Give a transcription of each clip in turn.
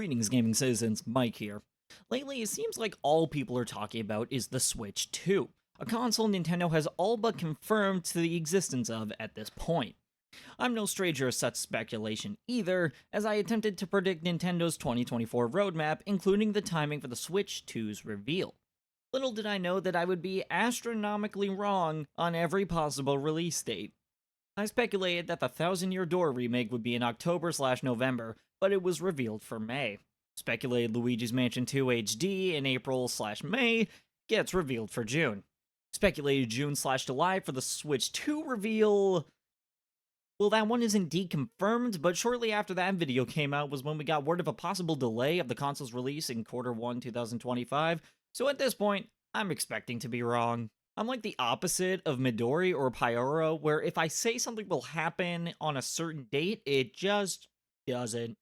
Greetings, gaming citizens, Mike here. Lately, it seems like all people are talking about is the Switch 2, a console Nintendo has all but confirmed to the existence of at this point. I'm no stranger to such speculation either, as I attempted to predict Nintendo's 2024 roadmap, including the timing for the Switch 2's reveal. Little did I know that I would be astronomically wrong on every possible release date. I speculated that the Thousand Year Door remake would be in October/November, but it was revealed for May. Speculated Luigi's Mansion 2 HD in April/May gets revealed for June. Speculated June/July for the Switch 2 reveal. Well, that one is indeed confirmed, but shortly after that video came out was when we got word of a possible delay of the console's release in Q1 2025, so at this point, I'm expecting to be wrong. I'm like the opposite of Midori or Pyoro, where if I say something will happen on a certain date, it just doesn't.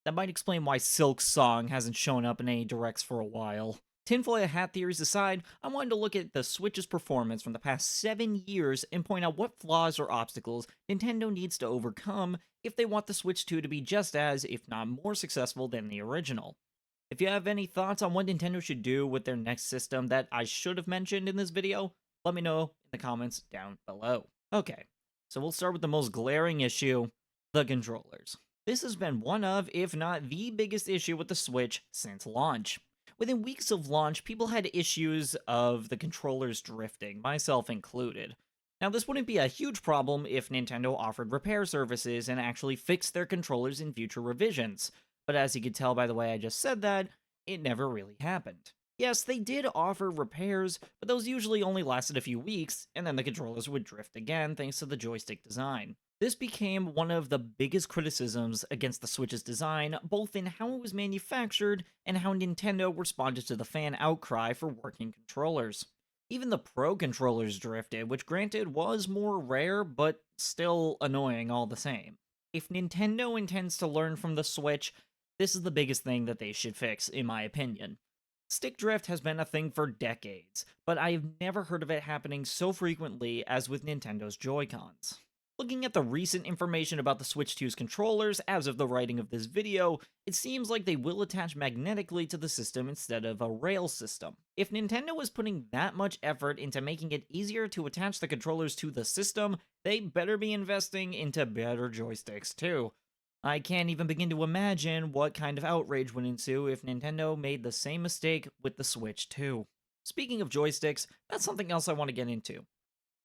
That might explain why Silk Song hasn't shown up in any directs for a while. Tinfoil hat theories aside, I wanted to look at the Switch's performance from the past 7 years and point out what flaws or obstacles Nintendo needs to overcome if they want the Switch 2 to be just as, if not more successful than the original. If you have any thoughts on what Nintendo should do with their next system that I should have mentioned in this video, let me know in the comments down below. Okay, so we'll start with the most glaring issue, the controllers. This has been one of, if not the biggest issue with the Switch since launch. Within weeks of launch, people had issues of the controllers drifting, myself included. Now, this wouldn't be a huge problem if Nintendo offered repair services and actually fixed their controllers in future revisions, but as you can tell by the way I just said that, it never really happened. Yes, they did offer repairs, but those usually only lasted a few weeks, and then the controllers would drift again thanks to the joystick design. This became one of the biggest criticisms against the Switch's design, both in how it was manufactured and how Nintendo responded to the fan outcry for working controllers. Even the Pro controllers drifted, which granted was more rare, but still annoying all the same. If Nintendo intends to learn from the Switch, this is the biggest thing that they should fix, in my opinion. Stick drift has been a thing for decades, but I've never heard of it happening so frequently as with Nintendo's Joy-Cons. Looking at the recent information about the Switch 2's controllers as of the writing of this video, it seems like they will attach magnetically to the system instead of a rail system. If Nintendo is putting that much effort into making it easier to attach the controllers to the system, they better be investing into better joysticks too. I can't even begin to imagine what kind of outrage would ensue if Nintendo made the same mistake with the Switch 2. Speaking of joysticks, that's something else I want to get into.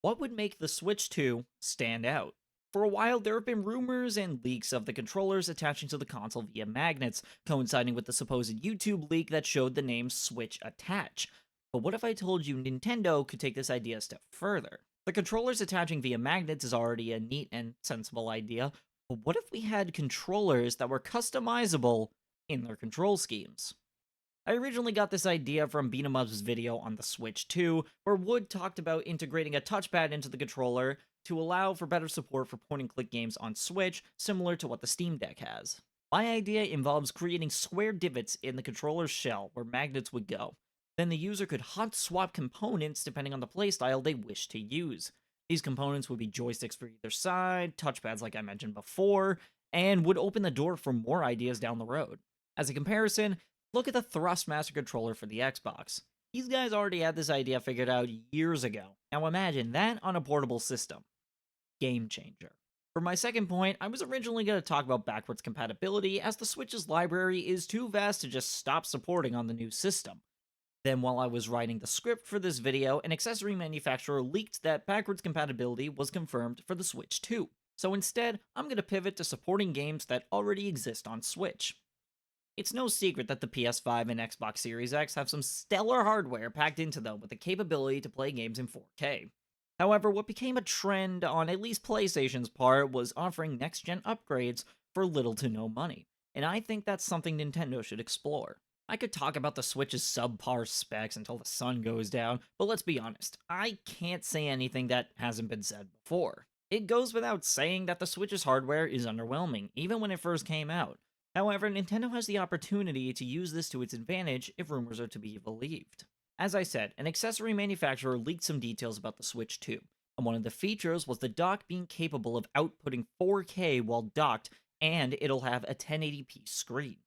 What would make the Switch 2 stand out? For a while, there have been rumors and leaks of the controllers attaching to the console via magnets, coinciding with the supposed YouTube leak that showed the name Switch Attach. But what if I told you Nintendo could take this idea a step further? The controllers attaching via magnets is already a neat and sensible idea, but what if we had controllers that were customizable in their control schemes? I originally got this idea from Beatemup's video on the Switch 2, where Wood talked about integrating a touchpad into the controller to allow for better support for point-and-click games on Switch, similar to what the Steam Deck has. My idea involves creating square divots in the controller's shell where magnets would go. Then the user could hot swap components depending on the playstyle they wish to use. These components would be joysticks for either side, touchpads like I mentioned before, and would open the door for more ideas down the road. As a comparison, look at the Thrustmaster controller for the Xbox. These guys already had this idea figured out years ago. Now imagine that on a portable system. Game changer. For my second point, I was originally going to talk about backwards compatibility, as the Switch's library is too vast to just stop supporting on the new system. Then while I was writing the script for this video, an accessory manufacturer leaked that backwards compatibility was confirmed for the Switch 2. So instead, I'm going to pivot to supporting games that already exist on Switch. It's no secret that the PS5 and Xbox Series X have some stellar hardware packed into them with the capability to play games in 4K. However, what became a trend on at least PlayStation's part was offering next-gen upgrades for little to no money, and I think that's something Nintendo should explore. I could talk about the Switch's subpar specs until the sun goes down, but let's be honest, I can't say anything that hasn't been said before. It goes without saying that the Switch's hardware is underwhelming, even when it first came out. However, Nintendo has the opportunity to use this to its advantage if rumors are to be believed. As I said, an accessory manufacturer leaked some details about the Switch 2, and one of the features was the dock being capable of outputting 4K while docked, and it'll have a 1080p screen.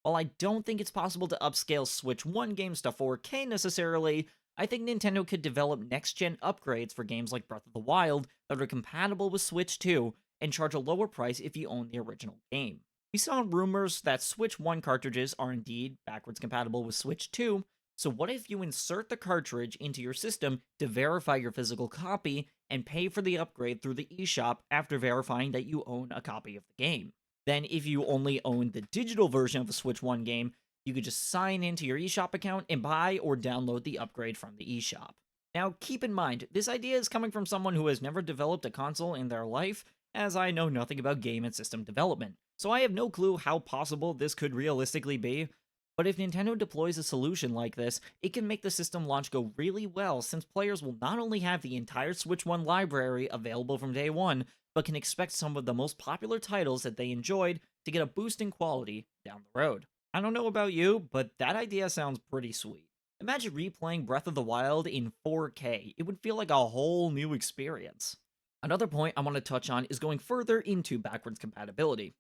While I don't think it's possible to upscale Switch 1 games to 4K necessarily, I think Nintendo could develop next gen upgrades for games like Breath of the Wild that are compatible with Switch 2 and charge a lower price if you own the original game. We saw rumors that Switch 1 cartridges are indeed backwards compatible with Switch 2, so what if you insert the cartridge into your system to verify your physical copy and pay for the upgrade through the eShop after verifying that you own a copy of the game? Then, if you only own the digital version of a Switch 1 game, you could just sign into your eShop account and buy or download the upgrade from the eShop. Now, keep in mind, this idea is coming from someone who has never developed a console in their life, as I know nothing about game and system development, so I have no clue how possible this could realistically be. But if Nintendo deploys a solution like this, it can make the system launch go really well since players will not only have the entire Switch 1 library available from day one, but can expect some of the most popular titles that they enjoyed to get a boost in quality down the road. I don't know about you, but that idea sounds pretty sweet. Imagine replaying Breath of the Wild in 4K. It would feel like a whole new experience. Another point I want to touch on is going further into backwards compatibility.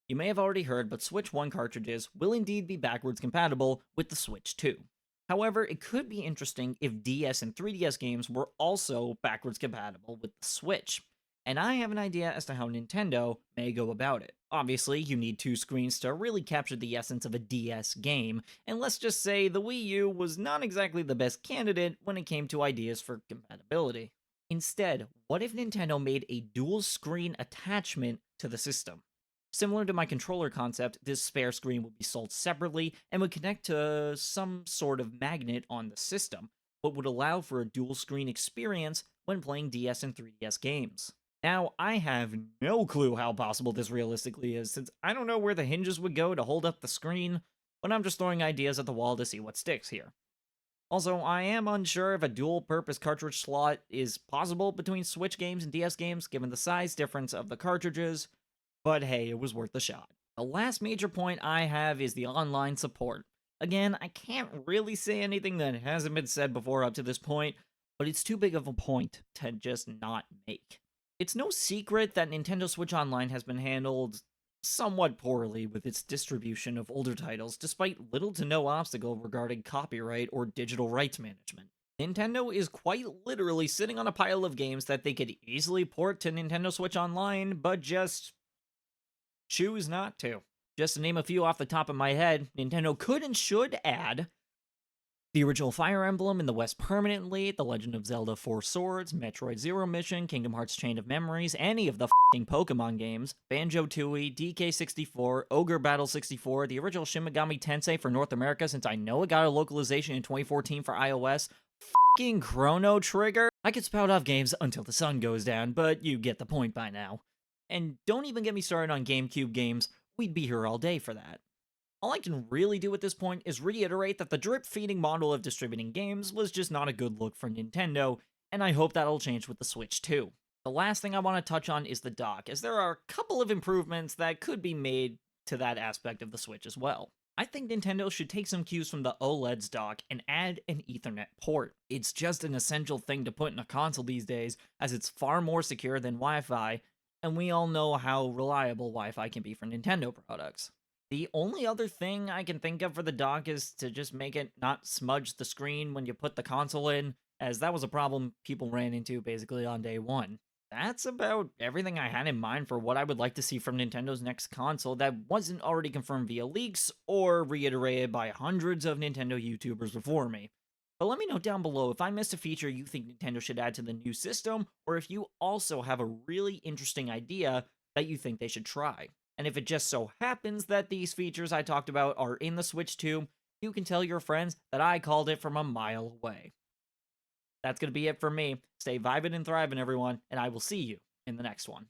You may have already heard, but Switch 1 cartridges will indeed be backwards compatible with the Switch 2. However, it could be interesting if DS and 3DS games were also backwards compatible with the Switch. And I have an idea as to how Nintendo may go about it. Obviously, you need two screens to really capture the essence of a DS game, and let's just say the Wii U was not exactly the best candidate when it came to ideas for compatibility. Instead, what if Nintendo made a dual screen attachment to the system? Similar to my controller concept, this spare screen would be sold separately and would connect to some sort of magnet on the system, but would allow for a dual screen experience when playing DS and 3DS games. Now, I have no clue how possible this realistically is, since I don't know where the hinges would go to hold up the screen, but I'm just throwing ideas at the wall to see what sticks here. Also, I am unsure if a dual purpose cartridge slot is possible between Switch games and DS games given the size difference of the cartridges, but hey, it was worth a shot. The last major point I have is the online support. Again, I can't really say anything that hasn't been said before up to this point, but it's too big of a point to just not make. It's no secret that Nintendo Switch Online has been handled somewhat poorly with its distribution of older titles, despite little to no obstacle regarding copyright or digital rights management. Nintendo is quite literally sitting on a pile of games that they could easily port to Nintendo Switch Online, but just choose not to. Just to name a few off the top of my head, Nintendo could and should add the original Fire Emblem in the West permanently, The Legend of Zelda Four Swords, Metroid Zero Mission, Kingdom Hearts Chain of Memories, any of the f***ing Pokemon games, Banjo-Tooie, DK64, Ogre Battle 64, the original Shin Megami Tensei for North America since I know it got a localization in 2014 for iOS, f***ing Chrono Trigger. I could spout off games until the sun goes down, but you get the point by now. And don't even get me started on GameCube games, we'd be here all day for that. All I can really do at this point is reiterate that the drip-feeding model of distributing games was just not a good look for Nintendo, and I hope that'll change with the Switch too. The last thing I want to touch on is the dock, as there are a couple of improvements that could be made to that aspect of the Switch as well. I think Nintendo should take some cues from the OLED's dock and add an Ethernet port. It's just an essential thing to put in a console these days, as it's far more secure than Wi-Fi, and we all know how reliable Wi-Fi can be for Nintendo products. The only other thing I can think of for the dock is to just make it not smudge the screen when you put the console in, as that was a problem people ran into basically on day one. That's about everything I had in mind for what I would like to see from Nintendo's next console that wasn't already confirmed via leaks or reiterated by hundreds of Nintendo YouTubers before me. But let me know down below if I missed a feature you think Nintendo should add to the new system, or if you also have a really interesting idea that you think they should try. And if it just so happens that these features I talked about are in the Switch 2, you can tell your friends that I called it from a mile away. That's going to be it for me. Stay vibing and thriving, everyone, and I will see you in the next one.